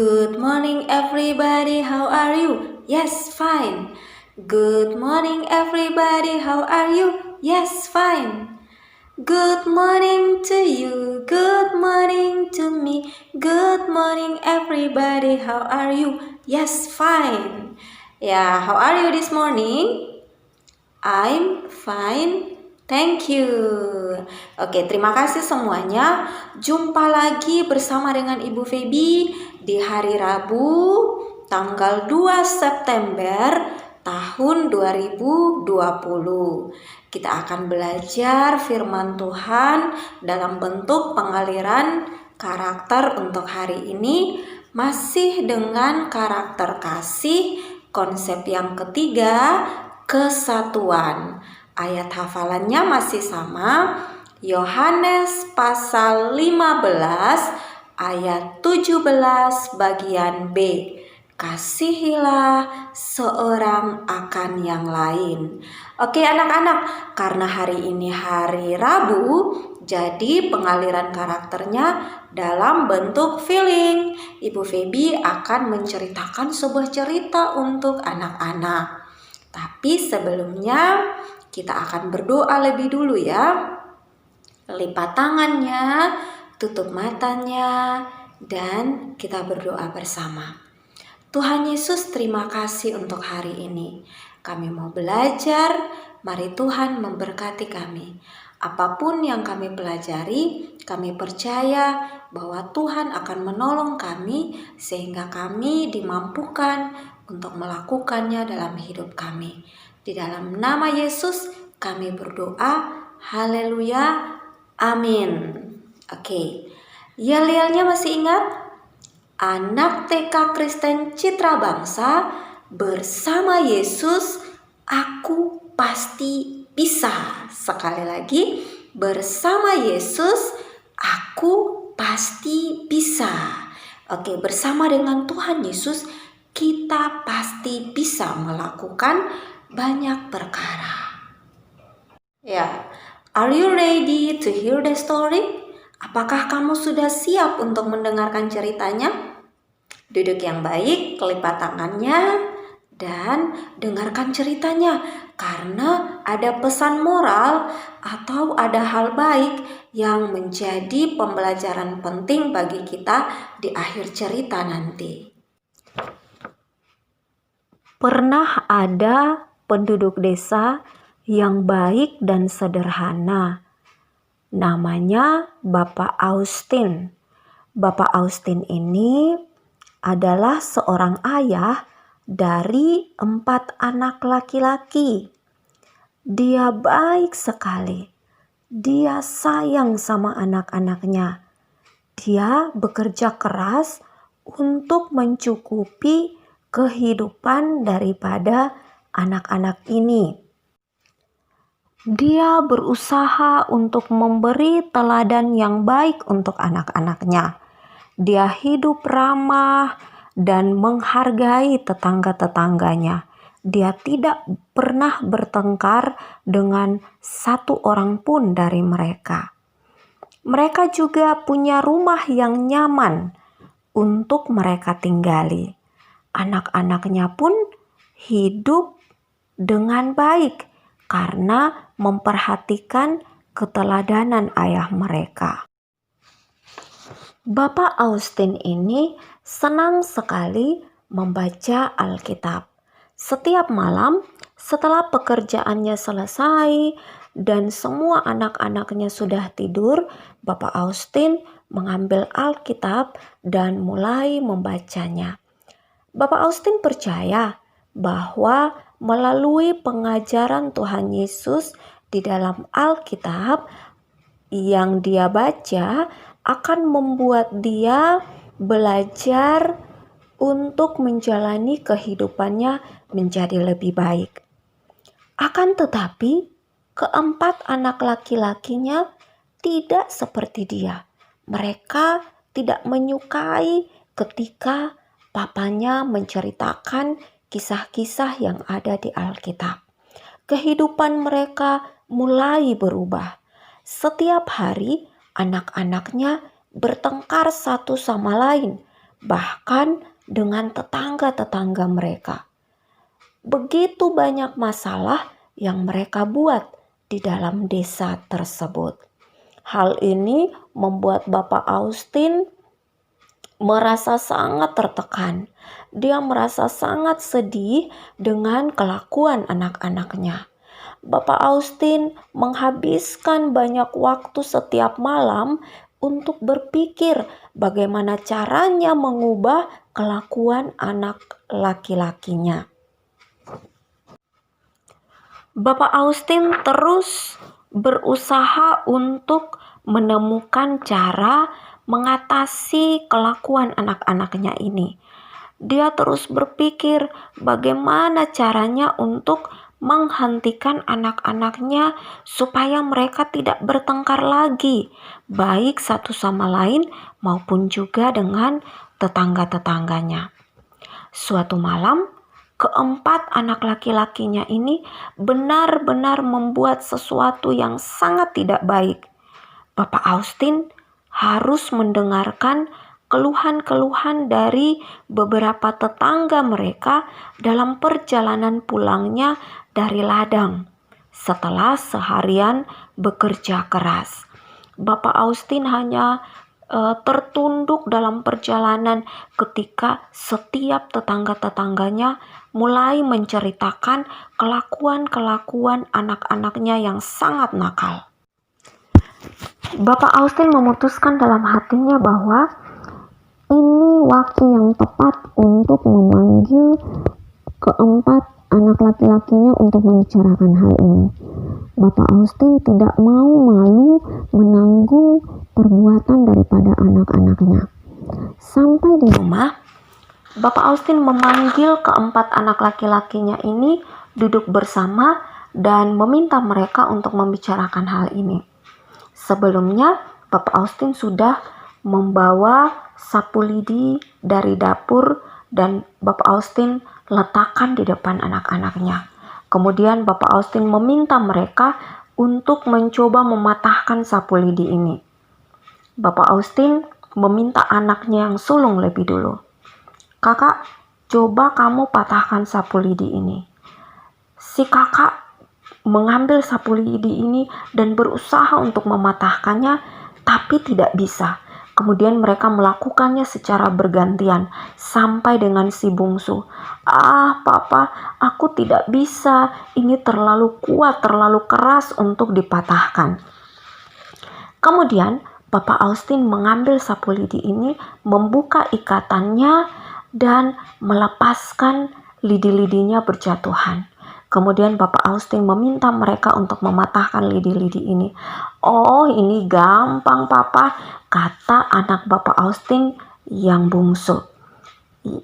Good morning everybody, how are you? Yes, fine. Good morning everybody, how are you? Yes, fine. Good morning to you, good morning to me, good morning everybody, how are you? Yes, fine. Yeah, how are you this morning? I'm fine, thank you. Oke, terima kasih semuanya. Jumpa lagi bersama dengan Ibu Feby di hari Rabu tanggal 2 September tahun 2020. Kita akan belajar firman Tuhan dalam bentuk pengaliran karakter untuk hari ini, masih dengan karakter kasih, konsep yang ketiga, kesatuan. Ayat hafalannya masih sama, Yohanes pasal 15 ayat 17 bagian B. Kasihilah seorang akan yang lain. Oke anak-anak, karena hari ini hari Rabu, jadi pengaliran karakternya dalam bentuk feeling. Ibu Feby akan menceritakan sebuah cerita untuk anak-anak. Tapi sebelumnya kita akan berdoa lebih dulu ya. Lipat tangannya, tutup matanya, dan kita berdoa bersama. Tuhan Yesus, terima kasih untuk hari ini. Kami mau belajar, mari Tuhan memberkati kami. Apapun yang kami pelajari, kami percaya bahwa Tuhan akan menolong kami sehingga kami dimampukan untuk melakukannya dalam hidup kami. Di dalam nama Yesus kami berdoa, haleluya, amin. Oke, yel-yelnya masih ingat? Anak TK Kristen Citra Bangsa, bersama Yesus, aku pasti bisa. Sekali lagi, bersama Yesus, aku pasti bisa. Oke, bersama dengan Tuhan Yesus, kita pasti bisa melakukan banyak perkara. Ya, are you ready to hear the story? Apakah kamu sudah siap untuk mendengarkan ceritanya? Duduk yang baik, kelipat tangannya, dan dengarkan ceritanya. Karena ada pesan moral atau ada hal baik yang menjadi pembelajaran penting bagi kita di akhir cerita nanti. Pernah ada penduduk desa yang baik dan sederhana. Namanya Bapak Austin. Bapak Austin ini adalah seorang ayah dari 4 anak laki-laki. Dia baik sekali. Dia sayang sama anak-anaknya. Dia bekerja keras untuk mencukupi kehidupan daripada anak-anak ini. Dia berusaha untuk memberi teladan yang baik untuk anak-anaknya. Dia hidup ramah dan menghargai tetangga-tetangganya. Dia tidak pernah bertengkar dengan satu orang pun dari mereka. Mereka juga punya rumah yang nyaman untuk mereka tinggali. Anak-anaknya pun hidup dengan baik karena memperhatikan keteladanan ayah mereka. Bapak Austin ini senang sekali membaca Alkitab. Setiap malam setelah pekerjaannya selesai dan semua anak-anaknya sudah tidur, Bapak Austin mengambil Alkitab dan mulai membacanya. Bapak Austin percaya bahwa melalui pengajaran Tuhan Yesus di dalam Alkitab yang dia baca akan membuat dia belajar untuk menjalani kehidupannya menjadi lebih baik. Akan tetapi, keempat anak laki-lakinya tidak seperti dia. Mereka tidak menyukai ketika papanya menceritakan kisah-kisah yang ada di Alkitab. Kehidupan mereka mulai berubah. Setiap hari anak-anaknya bertengkar satu sama lain. bahkan dengan tetangga-tetangga mereka. Begitu banyak masalah yang mereka buat di dalam desa tersebut. Hal ini membuat Bapak Austin merasa sangat tertekan. Dia merasa sangat sedih dengan kelakuan anak-anaknya. Bapak Austin menghabiskan banyak waktu setiap malam untuk berpikir bagaimana caranya mengubah kelakuan anak laki-lakinya. Bapak Austin terus berusaha untuk menemukan cara mengatasi kelakuan anak-anaknya ini. Dia terus berpikir bagaimana caranya untuk menghentikan anak-anaknya supaya mereka tidak bertengkar lagi, baik satu sama lain maupun juga dengan tetangga-tetangganya. Suatu malam, keempat anak laki-lakinya ini benar-benar membuat sesuatu yang sangat tidak baik. Bapak Austin harus mendengarkan keluhan-keluhan dari beberapa tetangga mereka dalam perjalanan pulangnya dari ladang setelah seharian bekerja keras. Bapak Austin hanya tertunduk dalam perjalanan ketika setiap tetangga-tetangganya mulai menceritakan kelakuan-kelakuan anak-anaknya yang sangat nakal. Bapak Austin memutuskan dalam hatinya bahwa ini waktu yang tepat untuk memanggil keempat anak laki-lakinya untuk membicarakan hal ini. Bapak Austin tidak mau malu menanggung perbuatan daripada anak-anaknya. Sampai di rumah, Bapak Austin memanggil keempat anak laki-lakinya ini duduk bersama dan meminta mereka untuk membicarakan hal ini. Sebelumnya, Bapak Austin sudah membawa sapu lidi dari dapur dan Bapak Austin letakkan di depan anak-anaknya. Kemudian Bapak Austin meminta mereka untuk mencoba mematahkan sapu lidi ini. Bapak Austin meminta anaknya yang sulung lebih dulu. "Kakak, coba kamu patahkan sapu lidi ini." Si kakak mengambil sapu lidi ini dan berusaha untuk mematahkannya, tapi tidak bisa. Kemudian mereka melakukannya secara bergantian sampai dengan si bungsu. Papa, aku tidak bisa. Ini terlalu kuat, terlalu keras untuk dipatahkan." Kemudian Bapak Austin mengambil sapu lidi ini, membuka ikatannya dan melepaskan lidi-lidinya berjatuhan. Kemudian Bapak Austin meminta mereka untuk mematahkan lidi-lidi ini. "Oh, ini gampang, Papa," kata anak Bapak Austin yang bungsu.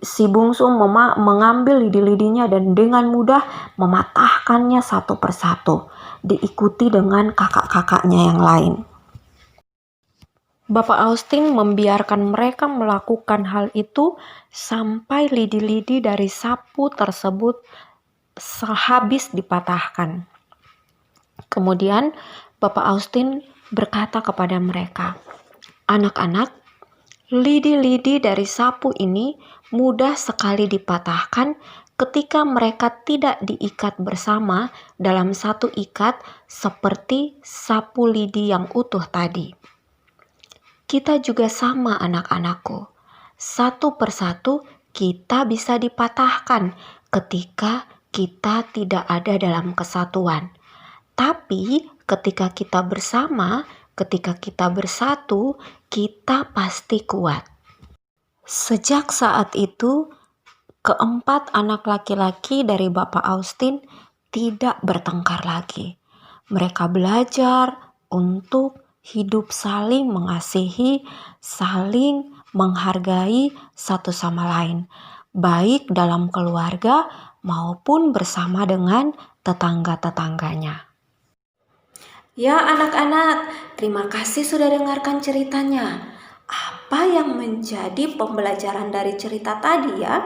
Si bungsu mengambil lidi-lidinya dan dengan mudah mematahkannya satu persatu, diikuti dengan kakak-kakaknya yang lain. Bapak Austin membiarkan mereka melakukan hal itu sampai lidi-lidi dari sapu tersebut habis dipatahkan. Kemudian Bapak Austin berkata kepada mereka, "Anak-anak, lidi-lidi dari sapu ini mudah sekali dipatahkan ketika mereka tidak diikat bersama dalam satu ikat seperti sapu lidi yang utuh tadi. Kita juga sama, anak-anakku. Satu persatu kita bisa dipatahkan ketika kita tidak ada dalam kesatuan. Tapi ketika kita bersama, ketika kita bersatu, kita pasti kuat." Sejak saat itu, keempat anak laki-laki dari Bapak Austin tidak bertengkar lagi. Mereka belajar untuk hidup saling mengasihi, saling menghargai satu sama lain, baik dalam keluarga maupun bersama dengan tetangga-tetangganya. Ya anak-anak, terima kasih sudah dengarkan ceritanya. Apa yang menjadi pembelajaran dari cerita tadi ya?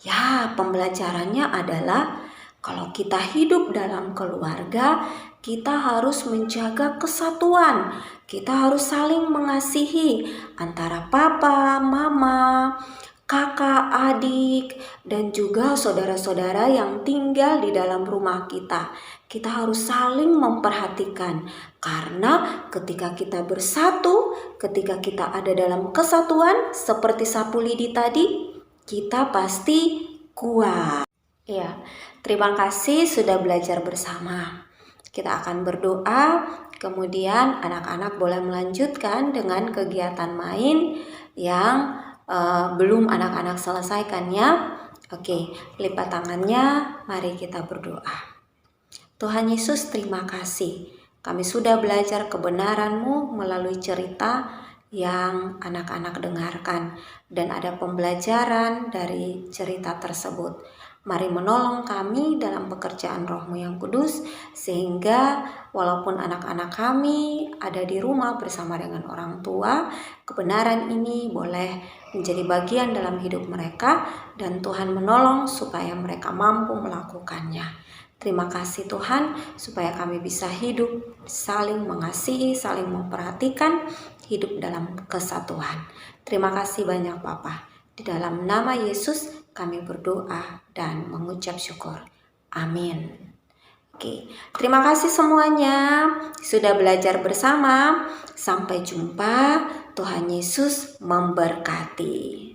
Ya, pembelajarannya adalah kalau kita hidup dalam keluarga, kita harus menjaga kesatuan. Kita harus saling mengasihi antara papa, mama, kakak, adik, dan juga saudara-saudara yang tinggal di dalam rumah kita. Kita harus saling memperhatikan, karena ketika kita bersatu, ketika kita ada dalam kesatuan, seperti sapu lidi tadi, kita pasti kuat. Ya, terima kasih sudah belajar bersama. Kita akan berdoa, kemudian anak-anak boleh melanjutkan dengan kegiatan main yang belum anak-anak selesaikan ya. Oke, lipat tangannya, mari kita berdoa. Tuhan Yesus, terima kasih. Kami sudah belajar kebenaran-Mu melalui cerita yang anak-anak dengarkan, dan ada pembelajaran dari cerita tersebut. Mari menolong kami dalam pekerjaan Roh-Mu yang kudus, sehingga walaupun anak-anak kami ada di rumah bersama dengan orang tua, kebenaran ini boleh menjadi bagian dalam hidup mereka, dan Tuhan menolong supaya mereka mampu melakukannya. Terima kasih Tuhan, supaya kami bisa hidup saling mengasihi, saling memperhatikan, hidup dalam kesatuan. Terima kasih banyak Bapa. Di dalam nama Yesus kami berdoa dan mengucap syukur. Amin. Oke, terima kasih semuanya sudah belajar bersama. Sampai jumpa. Tuhan Yesus memberkati.